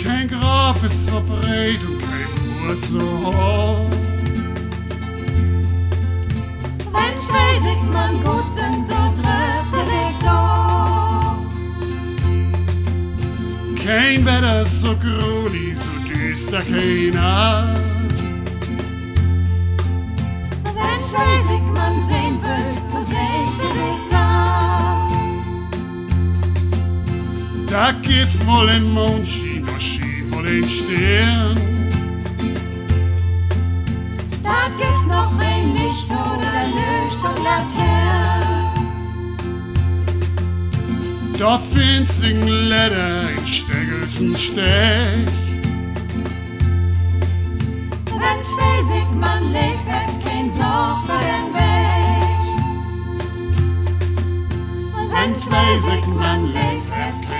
Kein Graff ist so breit und kein Moor so hoch. Wenn Schwesig man gut sind, so trifft sie sich doch. Kein Wetter so gruli, so düster keiner. Wenn Schwesig man sehen will, so seht sie sich so. Da gibt wohl ein Mondschein, da schien wohl ein Stern. Da gibt noch ein Licht oder Licht und Laterne. Da findet sich ein Leder in Stegelsen Stech. Wenn Schwesig man lebt, wird kein Sorg für den Weg. Wenn Schwesig man lebt, wird kein